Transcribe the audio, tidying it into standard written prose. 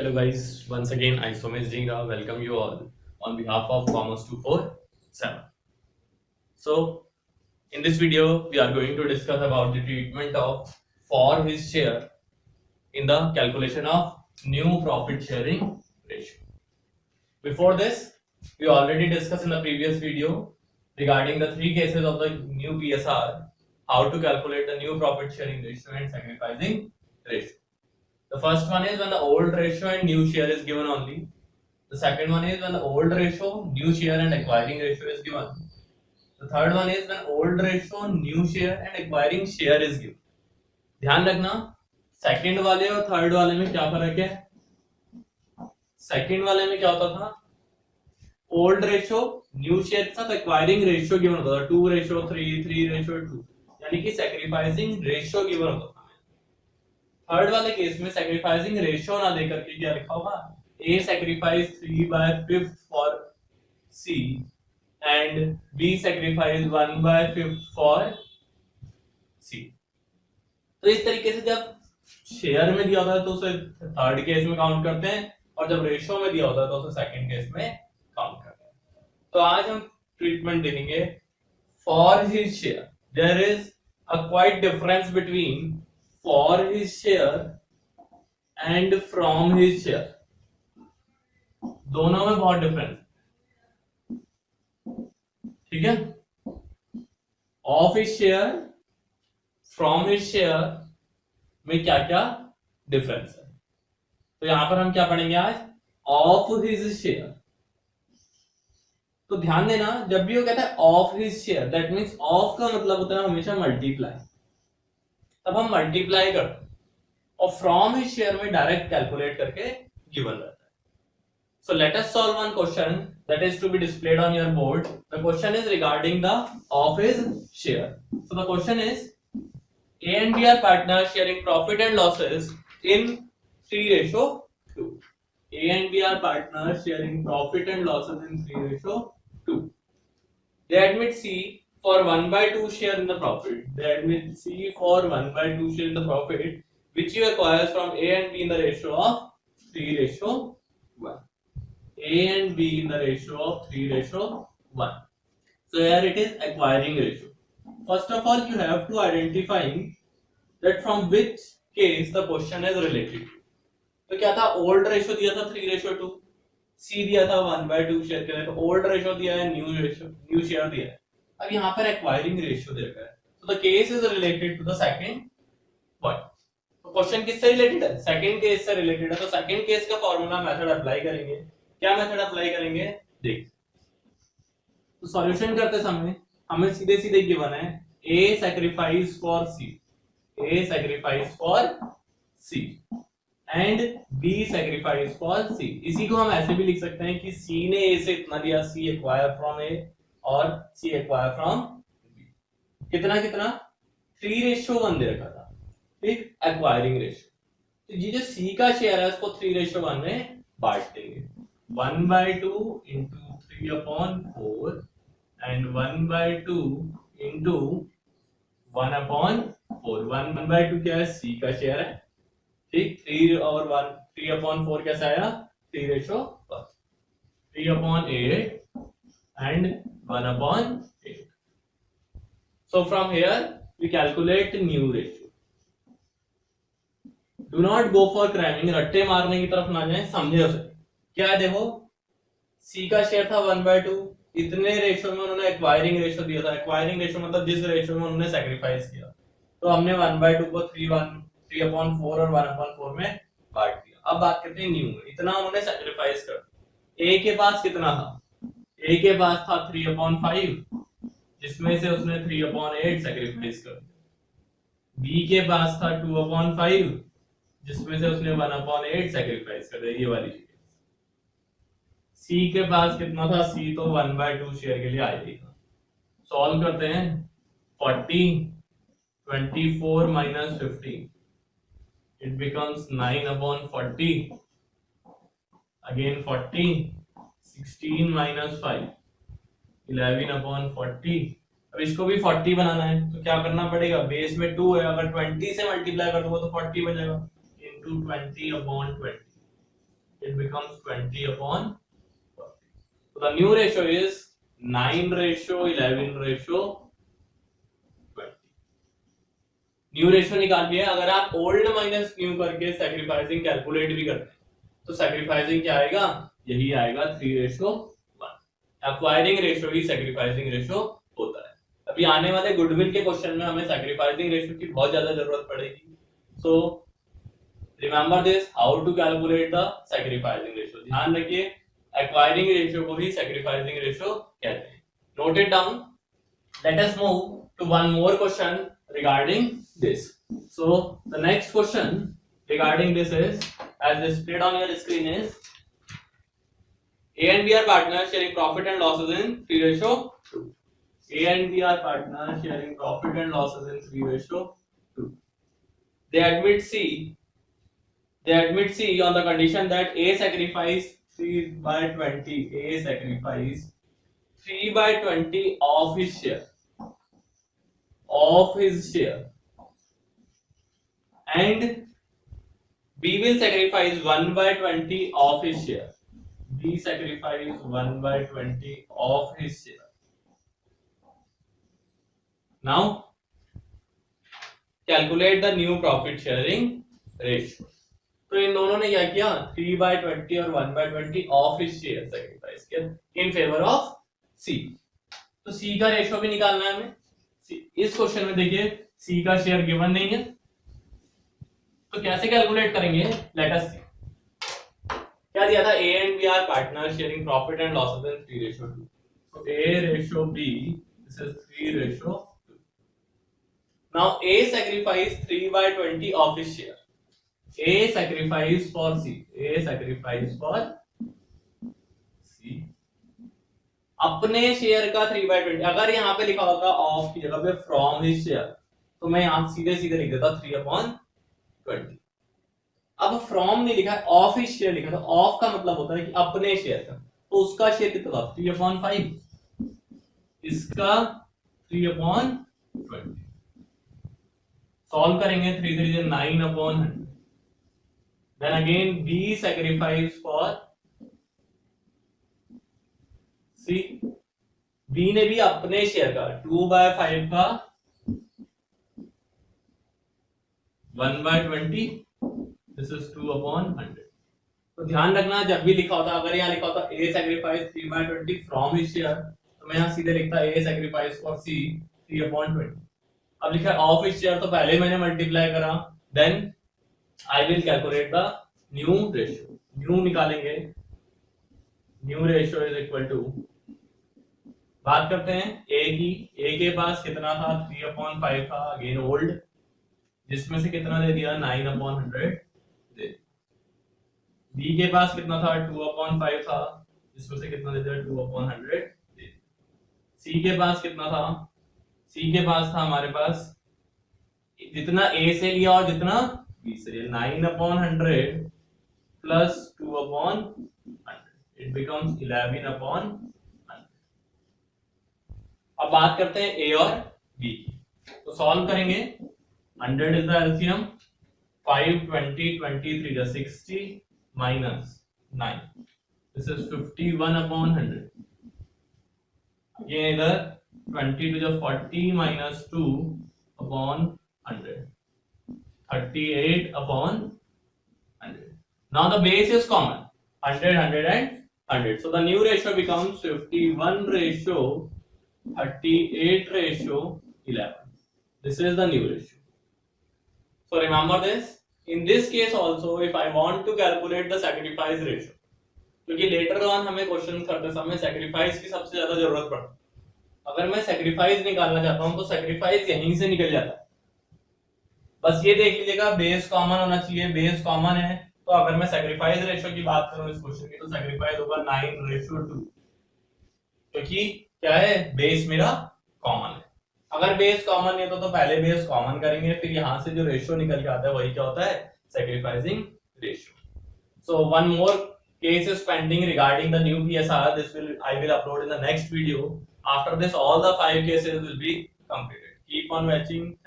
Hello guys, once again I Somesh Jingra welcome you all on behalf of Commerce 247. So in this video we are going to discuss about the treatment of for his share in the calculation of new profit sharing ratio. Before this, we already discussed in the previous video regarding the three cases of the new PSR, how to calculate the new profit sharing ratio and sacrificing ratio. The first one is when the old ratio and new share is given only. The second one is when the old ratio, new share and acquiring ratio is given. The third one is when old ratio, new share and acquiring share is given. ध्यान रखना second वाले और third वाले में क्या फर्क है. Second वाले में क्या होता था, ओल्ड रेशियो न्यू शेयर के साथ एक्वायरिंग रेशियो गिवन होता था 2:3, 3:2, यानी कि सैक्रिफाइसिंग रेशियो गिवन होता था. थर्ड वाले केस में सैक्रिफाइसिंग रेशियो ना देकर के क्या लिखा होगा, A sacrifice 3/5 for C and B sacrifice 1/5 for C. तो इस तरीके से जब शेयर में दिया होता है तो उसे थर्ड केस में काउंट करते हैं और जब रेशियो में दिया होता है तो उसे सेकंड केस में काउंट करते हैं. तो आज हम ट्रीटमेंट देखेंगे for his share. There is a quite difference between for his share and from his share. दोनों में बहुत डिफरेंस, ठीक है. Of his share, from his share में क्या क्या डिफरेंस है. तो यहां पर हम क्या पढ़ेंगे आज, ऑफ हिज शेयर. तो ध्यान देना जब भी वो कहता है of his share, that means of का मतलब होता है हमेशा मल्टीप्लाई. तब हम मल्टीप्लाई करते हैं और फ्रॉम हिज शेयर में डायरेक्ट कैलकुलेट करके गिवन रहता है. So let us solve one question that is to be displayed on your board. The question is regarding the of his share. So the question is, A and B are partners sharing profit and losses in 3:2. A and B are partners sharing profit and losses in 3:2. They admit C for 1/2 share in the profit. They admit C for 1/2 share in the profit, which you acquire from A and B in the ratio of 3:1. A and B in the ratio of 3:1. So here it is acquiring ratio. First of all, you have to identify that from which case the question is related. तो क्या था, old ratio दिया था 3:2, C दिया था 1/2 share के लिए, तो ओल्ड रेशियो दिया है, न्यू शेयर दिया है. अब यहाँ पर एक्वायरिंग रेशियो दे रखा है. तो the case is related to the second point. तो क्वेश्चन किससे रिलेटेड है, सेकंड केस से रिलेटेड है. तो सेकंड केस का फॉर्मूला मेथड अप्लाई करेंगे. क्या मेथड अप्लाई करेंगे, देख. तो सॉल्यूशन करते समय हमें सीधे सीधे गिवन है A sacrifice for C, A sacrifice for C and B sacrifice for C. इसी को हम ऐसे भी लिख सकते हैं कि C ने A से इतना दिया, C acquire from A और C acquire from B. कितना कितना, 3:1 दे रखा था, ठीक, एक्वायरिंग रेशियो. तो ये जो C का शेयर है उसको 3:1 में बांट देंगे. 1/2 into 3/4 and 1/2 into 1/4. 1/2 क्या है, C का शेयर है, ठीक. 3 और 1, 3/4 कैसा आया, 3:1. 3/8 and 1/8. So from here we calculate new ratio. Do not go for cramming, Ratte मारने की तरफ ना जाएं, समझे उसे. क्या है, देखो C का शेयर था 1/2, इतने रेशियो में उन्होंने एक्वायरिंग रेशियो दिया था. एक्वायरिंग रेशियो मतलब जिस रेशियो में उन्होंने सैक्रिफाइस किया. तो हमने 1/2 को 3/4 और 1/4 में बांट दिया. अब बात करते हैं न्यू में. इतना उन्होंने सैक्रिफाइस कर दिया. A के पास कितना था, A के पास था 3/5, जिसमें से उसने 3/8 सैक्रिफाइस कर दिया. B के पास था 2/5, जिसमें से उसने 1/8 सैक्रिफाइस कर दिया. ये वाली चीज. C के पास कितना था, C तो 1/2 शेयर के लिए आ जाएगा. सॉल्व करते हैं. 40, 24 minus 15, it becomes 9/40. Again 40, 16 minus 5, 11/40. अब इसको भी 40 बनाना है तो क्या करना पड़ेगा, बेस में 2 है, अगर 20 से मल्टीप्लाई कर दूंगा तो 40 बन जाएगा. into 20/20. it becomes 20/40. So the new ratio is 9:11:20. New ratio निकाल लिया। अगर आप ओल्ड माइनस न्यू करके सैक्रिफाइसिंग कैलकुलेट भी करते हैं तो सैक्रिफाइसिंग क्या आएगा, यही आएगा 3:1। एक्वायरिंग रेशियो ही सैक्रिफाइसिंग रेशियो होता है। अभी आने वाले गुडविल के क्वेश्चन में हमें सैक्रिफाइसिंग रेशियो की बहुत ज्यादा जरूरत पड़ेगी। So remember this, how to calculate the sacrificing ratio. ध्यान रखिए, एक्वायरिंग रेशियो को ही सैक्रिफाइसिंग रेशियो कहते हैं। Note it down. Let us move to one more question regarding this. So the next question regarding this is, as displayed on your screen, is A and B are partners sharing profit and losses in 3:2. A and B are partners sharing profit and losses in 3:2. They admit C on the condition that A sacrifice 3/20. A sacrifice 3/20 of his share. And B will sacrifice 1/20 of his share. B sacrifice 1/20 of his share. Now calculate the new profit sharing ratio. तो इन दोनों ने क्या किया, 3/20 और 1/20 of his share sacrifice किया in favor of C. तो C का ratio भी निकालना है हमें। इस क्वेश्चन में देखिए C का शेयर गिवन नहीं है, तो कैसे कैलकुलेट करेंगे, लेट अस सी। क्या दिया था, A and B are partners sharing profit and losses in 3:2. So A/B, this is 3:2. Now A sacrificed 3/20 of his share. A sacrifice for C. A sacrifice for C. अपने share का 3/20। अगर यहाँ पे लिखा होता ऑफ की जगह पे फ्रॉम हिज शेयर, तो मैं यहाँ सीधे सीधे लिख देता 3/20। अब फ्रॉम नहीं लिखा है, ऑफ हिज शेयर लिखा था। ऑफ का मतलब होता है कि अपने शेयर का, तो उसका शेयर कितना था, 3/5, इसका 3/20। सॉल्व करेंगे, 3 3 9/100। Then again B sacrifice for C. B ने भी अपने शेयर का 2/5 का 1/20, दिस इज 2/100। तो ध्यान रखना, जब भी लिखा होता, अगर यहाँ लिखा होता ए सैक्रिफाइस 3/20 फ्रॉम हिज शेयर, तो मैं यहाँ सीधे लिखता ए सैक्रिफाइस फॉर सी 3/20। अब लिखा है ऑफ हिज शेयर, तो पहले मैंने मल्टीप्लाई करा, then I will calculate the new ratio. New निकालेंगे, new ratio is equal to, बात करते हैं ए की। ए के पास कितना था, 3/5 था, अगेन ओल्ड, जिसमें से कितना दे दिया, 9/100 दे। बी के पास कितना था, 2/5 था, जिसमें से कितना दे दिया, 2/100 दे। सी के पास कितना था, सी के पास था हमारे पास जितना ए से लिया और जितना बी से लिया, 9/100 प्लस 2/100, इट बिकम्स 11/100। अब बात करते हैं ए और बी की, तो सॉल्व करेंगे। 100 इज द एलसीएम, 5 20 23 जा 60 माइनस 9, दिस इज 51/100। ये इधर 20 to the 40 minus 2/100, 38/100. Now the base is common, 100 100 and 100, so the new ratio becomes 51:38:11. This is the new ratio. So remember this. In this case also, if I want to calculate the sacrifice ratio, क्योंकि later on हमें question करते समय sacrifice की सबसे ज्यादा जरूरत पड़ती है। अगर मैं सैक्रिफाइस निकालना चाहता हूं तो सैक्रिफाइस यहीं से निकल जाता है। बस ये देख लीजिएगा, बेस कॉमन होना चाहिए, बेस कॉमन है, तो अगर मैं सैक्रिफाइस रेशियो की बात करूं इस क्वेश्चन की, तो सैक्रिफाइस होगा 9:2, क्योंकि क्या है, बेस मेरा कॉमन है। अगर बेस कॉमन नहीं तो पहले बेस कॉमन करेंगे, फिर यहां से जो रेशियो निकल के आता है वही क्या होता है, sacrificing ratio. So one more case is pending regarding the new PSR. I will upload in the next video. After this, all the 5 cases will be completed. Keep on watching.